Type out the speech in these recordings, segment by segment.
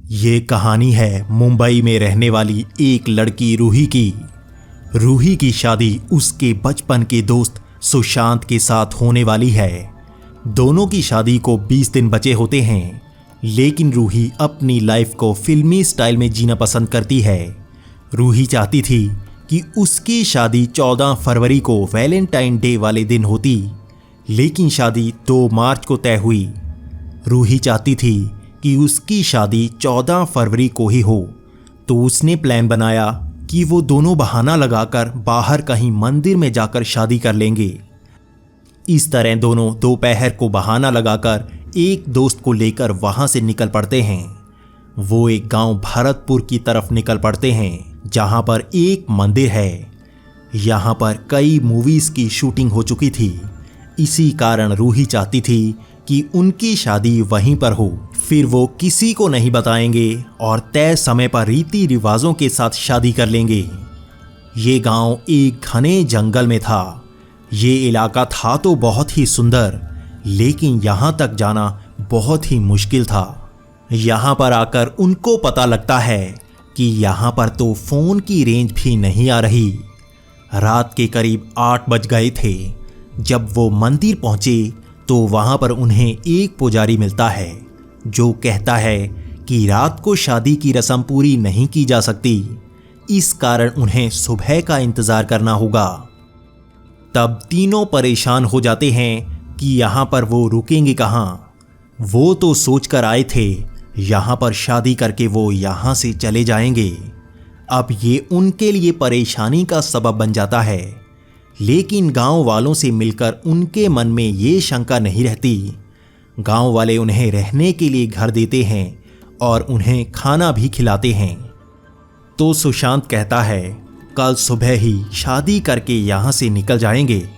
ये कहानी है मुंबई में रहने वाली एक लड़की रूही की। रूही की शादी उसके बचपन के दोस्त सुशांत के साथ होने वाली है। दोनों की शादी को 20 दिन बचे होते हैं, लेकिन रूही अपनी लाइफ को फिल्मी स्टाइल में जीना पसंद करती है। रूही चाहती थी कि उसकी शादी 14 फरवरी को वैलेंटाइन डे वाले दिन होती, लेकिन शादी 2 मार्च को तय हुई। रूही चाहती थी कि उसकी शादी 14 फरवरी को ही हो, तो उसने प्लान बनाया कि वो दोनों बहाना लगाकर बाहर कहीं मंदिर में जाकर शादी कर लेंगे। इस तरह दोनों दोपहर को बहाना लगाकर एक दोस्त को लेकर वहां से निकल पड़ते हैं। वो एक गांव भरतपुर की तरफ निकल पड़ते हैं, जहां पर एक मंदिर है। यहां पर कई मूवीज की शूटिंग हो चुकी थी, इसी कारण रूही चाहती थी कि उनकी शादी वहीं पर हो। फिर वो किसी को नहीं बताएंगे और तय समय पर रीति रिवाजों के साथ शादी कर लेंगे। ये गांव एक घने जंगल में था। ये इलाका था तो बहुत ही सुंदर, लेकिन यहाँ तक जाना बहुत ही मुश्किल था। यहाँ पर आकर उनको पता लगता है कि यहाँ पर तो फोन की रेंज भी नहीं आ रही। रात के करीब 8 बज गए थे। जब वो मंदिर पहुंचे तो वहां पर उन्हें एक पुजारी मिलता है, जो कहता है कि रात को शादी की रस्म पूरी नहीं की जा सकती, इस कारण उन्हें सुबह का इंतजार करना होगा। तब तीनों परेशान हो जाते हैं कि यहाँ पर वो रुकेंगे कहाँ। वो तो सोचकर आए थे यहाँ पर शादी करके वो यहाँ से चले जाएंगे। अब ये उनके लिए परेशानी का सबब बन जाता है, लेकिन गांव वालों से मिलकर उनके मन में ये शंका नहीं रहती। गांव वाले उन्हें रहने के लिए घर देते हैं और उन्हें खाना भी खिलाते हैं। तो सुशांत कहता है कल सुबह ही शादी करके यहाँ से निकल जाएंगे।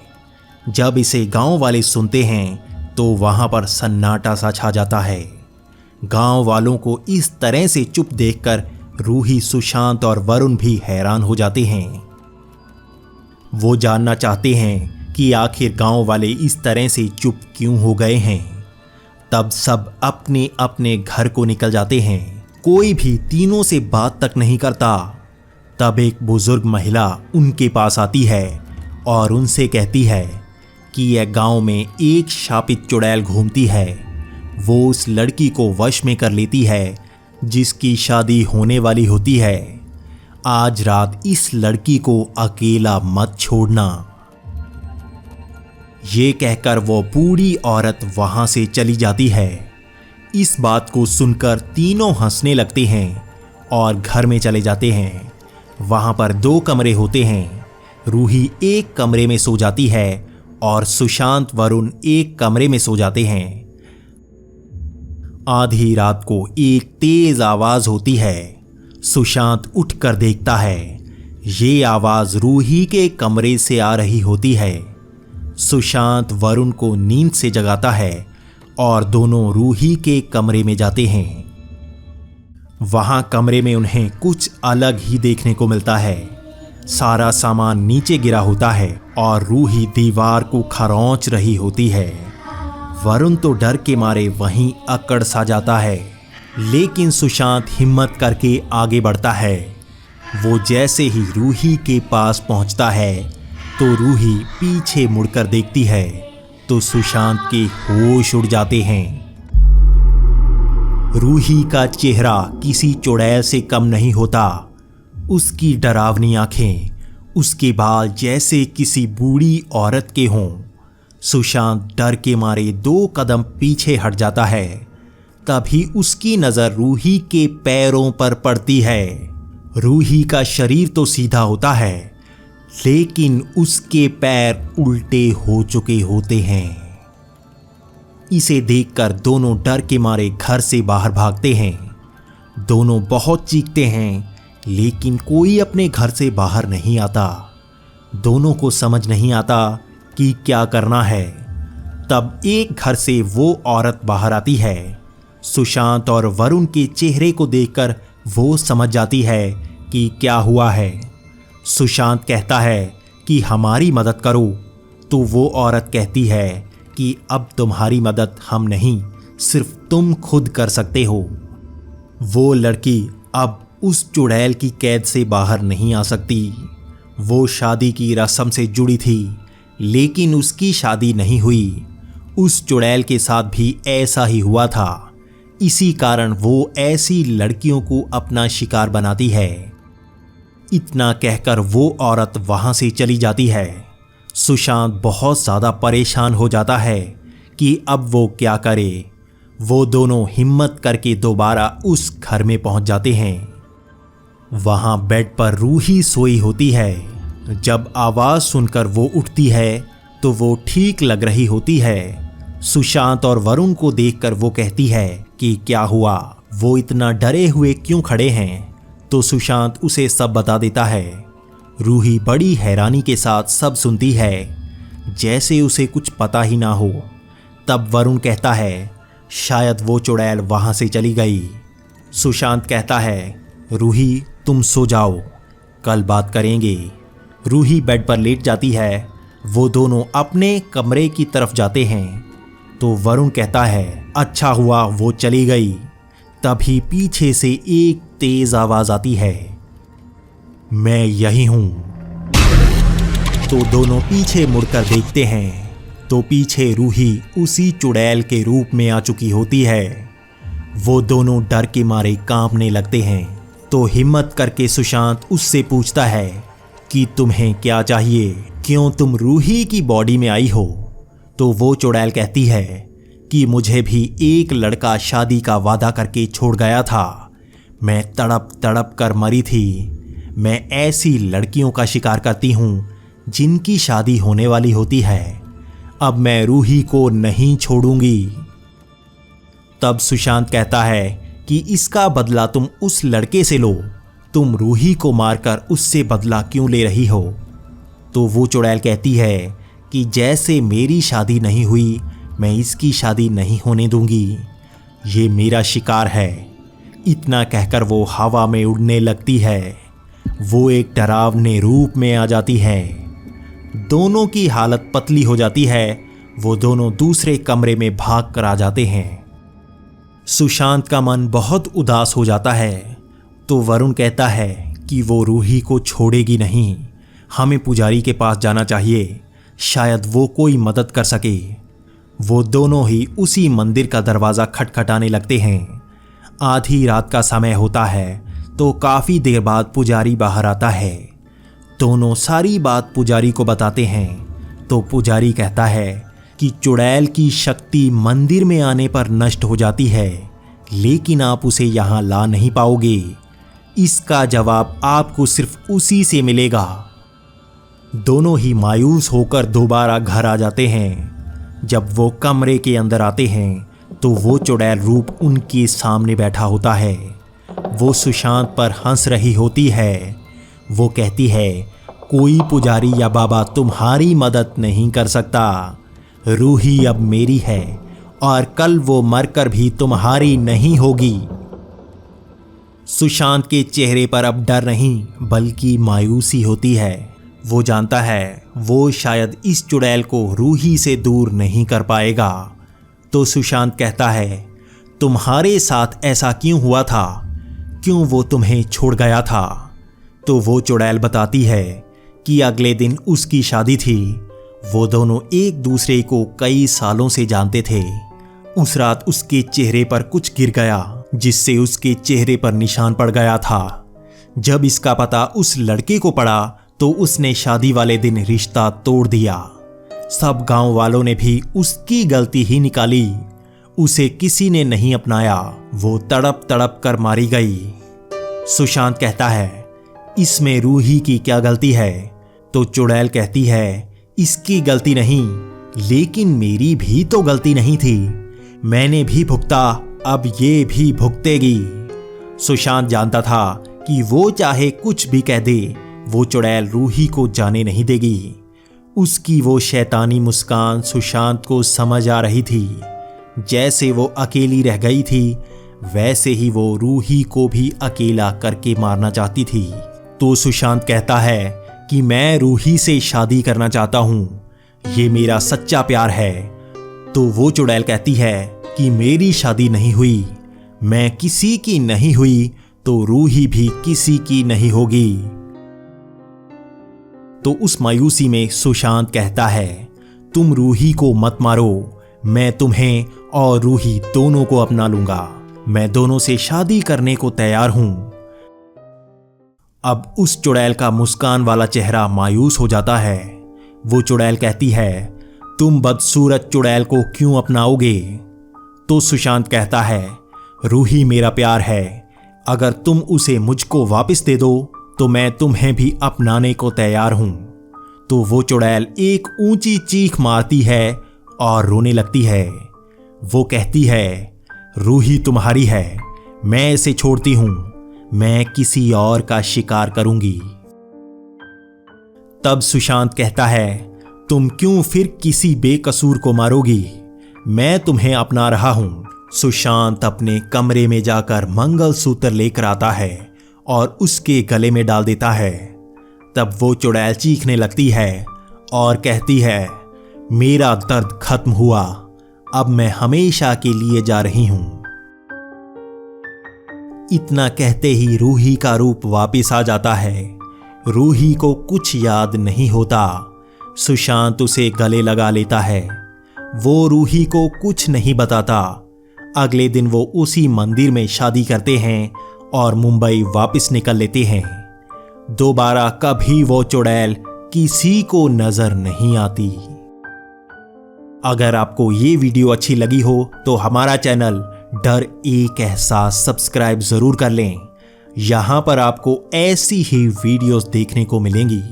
जब इसे गांव वाले सुनते हैं तो वहाँ पर सन्नाटा सा छा जाता है। गांव वालों को इस तरह से चुप देखकर रूही, सुशांत और वरुण भी हैरान हो जाते हैं। वो जानना चाहते हैं कि आखिर गांव वाले इस तरह से चुप क्यों हो गए हैं। तब सब अपने अपने घर को निकल जाते हैं। कोई भी तीनों से बात तक नहीं करता। तब एक बुजुर्ग महिला उनके पास आती है और उनसे कहती है कि यह गांव में एक शापित चुड़ैल घूमती है। वो उस लड़की को वश में कर लेती है जिसकी शादी होने वाली होती है। आज रात इस लड़की को अकेला मत छोड़ना। ये कहकर वो बूढ़ी औरत वहां से चली जाती है। इस बात को सुनकर तीनों हंसने लगते हैं और घर में चले जाते हैं। वहां पर 2 कमरे होते हैं। रूही एक कमरे में सो जाती है और सुशांत, वरुण एक कमरे में सो जाते हैं। आधी रात को एक तेज आवाज होती है। सुशांत उठकर देखता है, ये आवाज रूही के कमरे से आ रही होती है। सुशांत वरुण को नींद से जगाता है और दोनों रूही के कमरे में जाते हैं। वहां कमरे में उन्हें कुछ अलग ही देखने को मिलता है। सारा सामान नीचे गिरा होता है और रूही दीवार को खरोंच रही होती है। वरुण तो डर के मारे वहीं अकड़ सा जाता है, लेकिन सुशांत हिम्मत करके आगे बढ़ता है। वो जैसे ही रूही के पास पहुंचता है तो रूही पीछे मुड़कर देखती है तो सुशांत के होश उड़ जाते हैं। रूही का चेहरा किसी चुड़ैल से कम नहीं होता। उसकी डरावनी आंखें, उसके बाल जैसे किसी बूढ़ी औरत के हों। सुशांत डर के मारे 2 कदम पीछे हट जाता है। तभी उसकी नजर रूही के पैरों पर पड़ती है। रूही का शरीर तो सीधा होता है, लेकिन उसके पैर उल्टे हो चुके होते हैं। इसे देखकर दोनों डर के मारे घर से बाहर भागते हैं। दोनों बहुत चीखते हैं, लेकिन कोई अपने घर से बाहर नहीं आता। दोनों को समझ नहीं आता कि क्या करना है। तब एक घर से वो औरत बाहर आती है। सुशांत और वरुण के चेहरे को देखकर वो समझ जाती है कि क्या हुआ है। सुशांत कहता है कि हमारी मदद करो, तो वो औरत कहती है कि अब तुम्हारी मदद हम नहीं, सिर्फ तुम खुद कर सकते हो। वो लड़की अब उस चुड़ैल की कैद से बाहर नहीं आ सकती। वो शादी की रस्म से जुड़ी थी, लेकिन उसकी शादी नहीं हुई। उस चुड़ैल के साथ भी ऐसा ही हुआ था। इसी कारण वो ऐसी लड़कियों को अपना शिकार बनाती है। इतना कहकर वो औरत वहां से चली जाती है। सुशांत बहुत ज़्यादा परेशान हो जाता है कि अब वो क्या करे। वो दोनों हिम्मत करके दोबारा उस घर में पहुंच जाते हैं। वहां बेड पर रूही सोई होती है। जब आवाज़ सुनकर वो उठती है तो वो ठीक लग रही होती है। सुशांत और वरुण को देखकर वो कहती है कि क्या हुआ, वो इतना डरे हुए क्यों खड़े हैं। तो सुशांत उसे सब बता देता है। रूही बड़ी हैरानी के साथ सब सुनती है, जैसे उसे कुछ पता ही ना हो। तब वरुण कहता है शायद वो चुड़ैल वहां से चली गई। सुशांत कहता है रूही तुम सो जाओ, कल बात करेंगे। रूही बेड पर लेट जाती है। वो दोनों अपने कमरे की तरफ जाते हैं तो वरुण कहता है अच्छा हुआ वो चली गई। तभी पीछे से एक तेज आवाज आती है, मैं यही हूं। तो दोनों पीछे मुड़कर देखते हैं तो पीछे रूही उसी चुड़ैल के रूप में आ चुकी होती है। वो दोनों डर के मारे कांपने लगते हैं। तो हिम्मत करके सुशांत उससे पूछता है कि तुम्हें क्या चाहिए, क्यों तुम रूही की बॉडी में आई हो। तो वो चुड़ैल कहती है कि मुझे भी एक लड़का शादी का वादा करके छोड़ गया था। मैं तड़प तड़प कर मरी थी। मैं ऐसी लड़कियों का शिकार करती हूँ जिनकी शादी होने वाली होती है। अब मैं रूही को नहीं छोड़ूंगी। तब सुशांत कहता है कि इसका बदला तुम उस लड़के से लो। तुम रूही को मारकर उससे बदला क्यों ले रही हो। तो वो चुड़ैल कहती है कि जैसे मेरी शादी नहीं हुई, मैं इसकी शादी नहीं होने दूंगी। ये मेरा शिकार है। इतना कहकर वो हवा में उड़ने लगती है। वो एक डरावने रूप में आ जाती है। दोनों की हालत पतली हो जाती है। वो दोनों दूसरे कमरे में भाग कर आ जाते हैं। सुशांत का मन बहुत उदास हो जाता है। तो वरुण कहता है कि वो रूही को छोड़ेगी नहीं। हमें पुजारी के पास जाना चाहिए, शायद वो कोई मदद कर सके। वो दोनों ही उसी मंदिर का दरवाज़ा खटखटाने लगते हैं। आधी रात का समय होता है तो काफ़ी देर बाद पुजारी बाहर आता है। दोनों सारी बात पुजारी को बताते हैं। तो पुजारी कहता है कि चुड़ैल की शक्ति मंदिर में आने पर नष्ट हो जाती है, लेकिन आप उसे यहाँ ला नहीं पाओगे। इसका जवाब आपको सिर्फ उसी से मिलेगा। दोनों ही मायूस होकर दोबारा घर आ जाते हैं। जब वो कमरे के अंदर आते हैं तो वो चुड़ैल रूप उनके सामने बैठा होता है। वो सुशांत पर हंस रही होती है। वो कहती है कोई पुजारी या बाबा तुम्हारी मदद नहीं कर सकता। रूही अब मेरी है और कल वो मरकर भी तुम्हारी नहीं होगी। सुशांत के चेहरे पर अब डर नहीं बल्कि मायूसी होती है। वो जानता है वो शायद इस चुड़ैल को रूही से दूर नहीं कर पाएगा। तो सुशांत कहता है तुम्हारे साथ ऐसा क्यों हुआ था, क्यों वो तुम्हें छोड़ गया था। तो वो चुड़ैल बताती है कि अगले दिन उसकी शादी थी। वो दोनों एक दूसरे को कई सालों से जानते थे। उस रात उसके चेहरे पर कुछ गिर गया जिससे उसके चेहरे पर निशान पड़ गया था। जब इसका पता उस लड़के को पड़ा तो उसने शादी वाले दिन रिश्ता तोड़ दिया। सब गांव वालों ने भी उसकी गलती ही निकाली। उसे किसी ने नहीं अपनाया। वो तड़प तड़प कर मारी गई। सुशांत कहता है इसमें रूही की क्या गलती है। तो चुड़ैल कहती है इसकी गलती नहीं, लेकिन मेरी भी तो गलती नहीं थी। मैंने भी भुगता, अब ये भी भुगतेगी। सुशांत जानता था कि वो चाहे कुछ भी कह दे, वो चुड़ैल रूही को जाने नहीं देगी। उसकी वो शैतानी मुस्कान सुशांत को समझ आ रही थी। जैसे वो अकेली रह गई थी, वैसे ही वो रूही को भी अकेला करके मारना चाहती थी। तो सुशांत कहता है कि मैं रूही से शादी करना चाहता हूँ, ये मेरा सच्चा प्यार है। तो वो चुड़ैल कहती है कि मेरी शादी नहीं हुई, मैं किसी की नहीं हुई तो रूही भी किसी की नहीं होगी। तो उस मायूसी में सुशांत कहता है, तुम रूही को मत मारो, मैं तुम्हें और रूही दोनों को अपना लूंगा। मैं दोनों से शादी करने को तैयार हूं। अब उस चुड़ैल का मुस्कान वाला चेहरा मायूस हो जाता है। वो चुड़ैल कहती है, तुम बदसूरत चुड़ैल को क्यों अपनाओगे? तो सुशांत कहता है, रूही मेरा प्यार है, अगर तुम उसे मुझको वापस दे दो तो मैं तुम्हें भी अपनाने को तैयार हूं। तो वो चुड़ैल एक ऊंची चीख मारती है और रोने लगती है। वो कहती है, रूही तुम्हारी है, मैं इसे छोड़ती हूं, मैं किसी और का शिकार करूंगी। तब सुशांत कहता है, तुम क्यों फिर किसी बेकसूर को मारोगी? मैं तुम्हें अपना रहा हूं। सुशांत अपने कमरे में जाकर मंगलसूत्र लेकर आता है और उसके गले में डाल देता है। तब वो चुड़ैल चीखने लगती है और कहती है, मेरा दर्द खत्म हुआ, अब मैं हमेशा के लिए जा रही हूं। इतना कहते ही रूही का रूप वापस आ जाता है। रूही को कुछ याद नहीं होता। सुशांत उसे गले लगा लेता है। वो रूही को कुछ नहीं बताता। अगले दिन वो उसी मंदिर में शादी करते हैं और मुंबई वापस निकल लेते हैं। दोबारा कभी वो चुड़ैल किसी को नजर नहीं आती। अगर आपको ये वीडियो अच्छी लगी हो तो हमारा चैनल डर एक एहसास सब्सक्राइब जरूर कर लें। यहां पर आपको ऐसी ही वीडियोस देखने को मिलेंगी।